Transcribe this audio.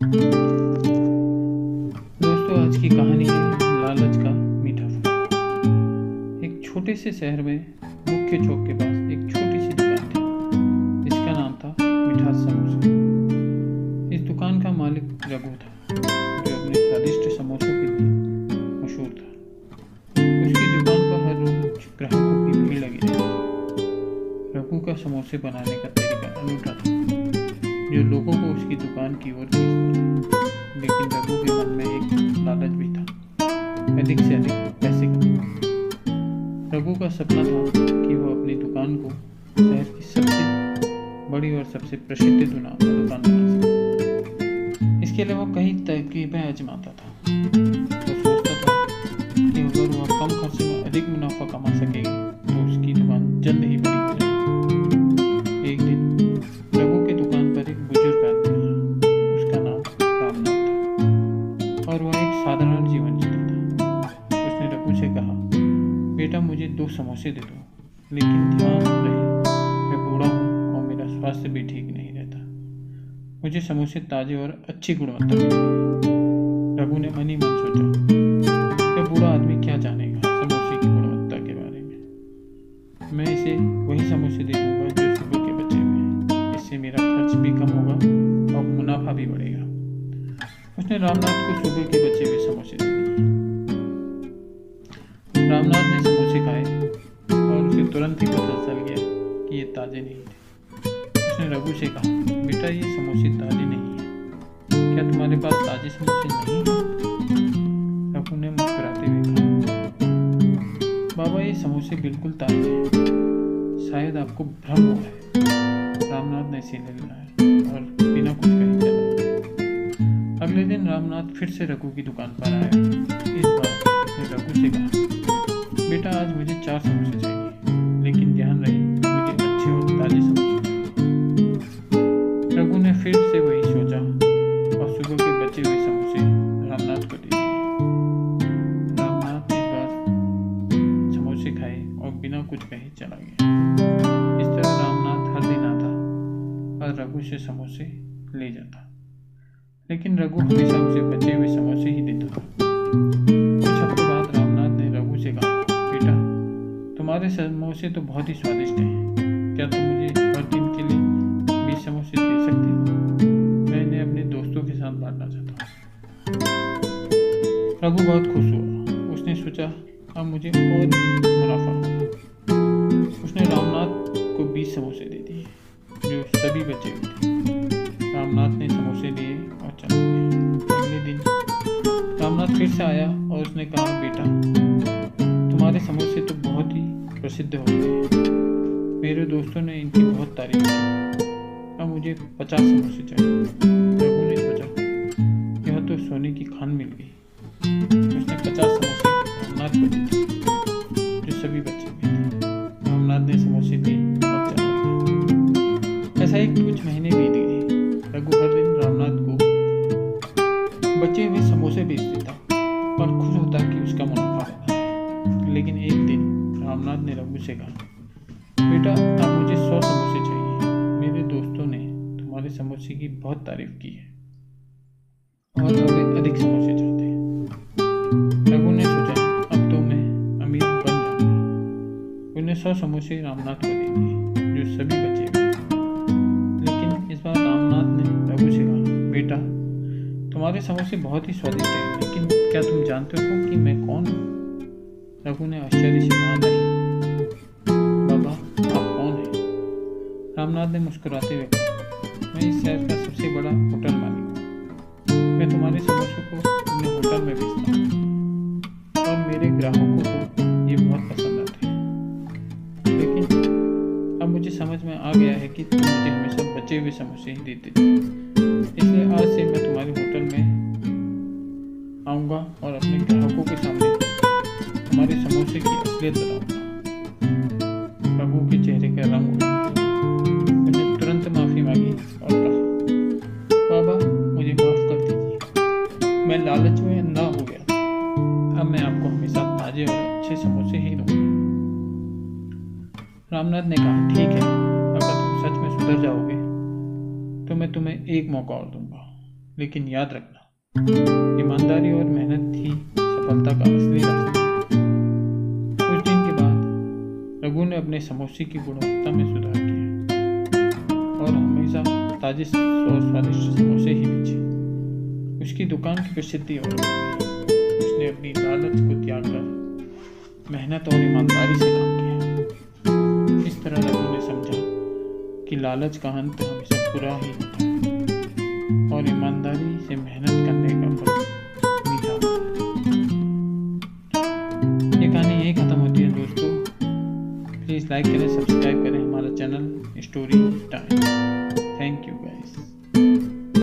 दोस्तों, आज की कहानी है लालच का मीठा फल। एक छोटे से शहर में मुख्य चौक के पास एक छोटी सी दुकान थी। इसका नाम था मिठास समोसे। इस दुकान का मालिक रघु था, जो अपने स्वादिष्ट समोसों के लिए मशहूर था। उसकी दुकान पर हर रोज ग्राहकों की भीड़ लगी रहती थी। रघु का समोसे बनाने का तरीका अनूठा था, जो लोगों को उसकी दुकान की ओर खींचता था। लेकिन रघु के मन में एक लालच भी था, अधिक से अधिक पैसे कमाना। रघु का सपना था कि वो अपनी दुकान को शहर की सबसे बड़ी और सबसे प्रसिद्ध दुकान बना सके। इसके लिए वो कई तरकीबें आजमाता था। वो सोचता था कि अगर वह कम खर्च में अधिक मुनाफा कमा सकेगा तो उसकी दुकान जल्द ही बड़ी हो जाएगी। एक दिन रघु की दुकान पर एक बुजुर्ग आदमी आया। उसका नाम रामनाथ था और वह एक साधारण जीवन जीता था। उसने रघु से कहा, बेटा, मुझे 2 समोसे दे दो, लेकिन ध्यान रहे मैं बूढ़ा हूँ और मेरा स्वास्थ्य भी ठीक नहीं रहता। मुझे समोसे ताजे और अच्छी गुणवत्ता के चाहिए। रघु ने मन ही मन सोचा, यह बूढ़ा आदमी क्या जानेगा समोसे की गुणवत्ता के बारे में। मैं इसे वही समोसे दे दूंगा जो सुबह के बचे हुए हैं। इससे मेरा खर्च भी कम होगा और मुनाफा भी बढ़ेगा। उसने रामनाथ को सुबह के बचे हुए समोसे दे दिए। रामनाथ ने समोसे खाए और उसे तुरंत ही पता चल गया कि ये ताजे नहीं थे। उसने रघु से कहा, बेटा, ये समोसे ताजे नहीं हैं। क्या तुम्हारे पास ताजे समोसे नहीं हैं? रघु ने मुस्कुराते हुए कहा, बाबा, ये समोसे बिल्कुल ताजे हैं। शायद आपको भ्रम हुआ है। रामनाथ ने इसे ले लिया और बिना कुछ कहे चला गया। अगले दिन रामनाथ फिर से रघु की दुकान पर आया। इस बार उसने रघु से कहा, बेटा, आज मुझे 4 समोसे चाहिए, लेकिन ध्यान रहे मुझे अच्छे और ताजे समोसे चाहिए। रघु ने फिर से वही सोचा और सुबह के बचे हुए समोसे रामनाथ को दे दिए। रामनाथ इस बार समोसे खाए और बिना कुछ कहे चला गया। इस तरह रामनाथ हर दिन आता और रघु से समोसे ले जाता, लेकिन रघु हमेशा उसे बचे हुए समोसे ही देता था। कुछ हफ्तों बाद रामनाथ ने रघु से कहा, बेटा, तुम्हारे समोसे तो बहुत ही स्वादिष्ट हैं। क्या तुम मुझे हर दिन के लिए 20 समोसे दे सकते हो? मैं इन्हें अपने दोस्तों के साथ बांटना चाहता हूँ। रघु बहुत खुश हुआ। उसने सोचा, अब मुझे और भी मुनाफा होगा। उसने रामनाथ को 20 समोसे दे दिए, जो सभी बचे हुए थे। रामनाथ ने समोसे लिए और चला गया। अगले दिन रामनाथ फिर से आया और उसने कहा, बेटा, तुम्हारे समोसे तो बहुत ही प्रसिद्ध हो गए हैं। मेरे दोस्तों ने इनकी बहुत तारीफ की। अब मुझे 50 समोसे चाहिए। रघु ने सोचा, यह तो सोने की खान मिल गई। उसने 50 समोसे रामनाथ को दे दिए, जो सभी बचे हुए थे। रामनाथ ने समोसे लिए और चला गया। ऐसा ही कुछ महीने बीत गए। रघु हर दिन रामनाथ को बचे हुए समोसे बेच देता और खुश होता कि उसका मुनाफा होता है। लेकिन एक दिन रामनाथ ने रघु से कहा, बेटा, अब मुझे 100 समोसे चाहिए। मेरे दोस्तों ने तुम्हारे समोसे की बहुत तारीफ की है और अधिक समोसे चाहते हैं। रघु ने सोचा, अब तो मैं अमीर बन जाऊंगा। उसने 100 समोसे रामनाथ को दे दिए, जो सभी बचे हुए। लेकिन इस बार रामनाथ ने रघु से कहा, बेटा, तुम्हारे समोसे बहुत ही स्वादिष्ट हैं, लेकिन क्या तुम जानते हो कि मैं कौन हूँ? रघु ने आश्चर्य से कहा, नहीं बाबा, आप कौन हैं? रामनाथ ने मुस्कुराते हुए कहा, मैं इस शहर का सबसे बड़ा होटल मालिक हूँ। मैं तुम्हारे समोसों को अपने होटल में बेचता हूँ और मेरे ग्राहकों को ये बहुत पसंद आते हैं। लेकिन अब मुझे समझ में आ गया है कि तुम मुझे हमेशा बचे हुए समोसे ही देते थे। इसलिए आज से मैं तुम्हारे होटल में आऊँगा और अपने ग्राहकों के सामने तुम्हारे समोसे की असलियत बताऊंगा। रघु के चेहरे का रंग उड़ गया। उसने तुरंत माफी मांगी और कहा, बाबा, मुझे माफ कर दीजिए। मैं लालच में अंधा हो गया था। अब मैं आपको हमेशा ताजे और अच्छे समोसे ही दूंगा। रामनाथ ने कहा, ठीक है, अगर तुम सच में सुधर जाओगे तो मैं तुम्हें एक मौका और दूंगा। लेकिन याद रखना, ईमानदारी और मेहनत ही सफलता का असली रास्ता है। कुछ दिन के बाद रघु ने अपने समोसे की गुणवत्ता में सुधार किया और हमेशा ताजे और स्वादिष्ट समोसे ही बेचे। उसकी दुकान की प्रसिद्धि और बढ़ी। उसने अपनी लालच को त्याग कर मेहनत और ईमानदारी से काम किया। इस तरह रघु ने समझा कि लालच का अंत हमेशा बुरा ही होता है और ईमानदारी से मेहनत करने का फल मीठा होता है। ये कहानी यही खत्म होती है दोस्तों। प्लीज़ लाइक करें, सब्सक्राइब करें हमारा चैनल स्टोरी टाइम।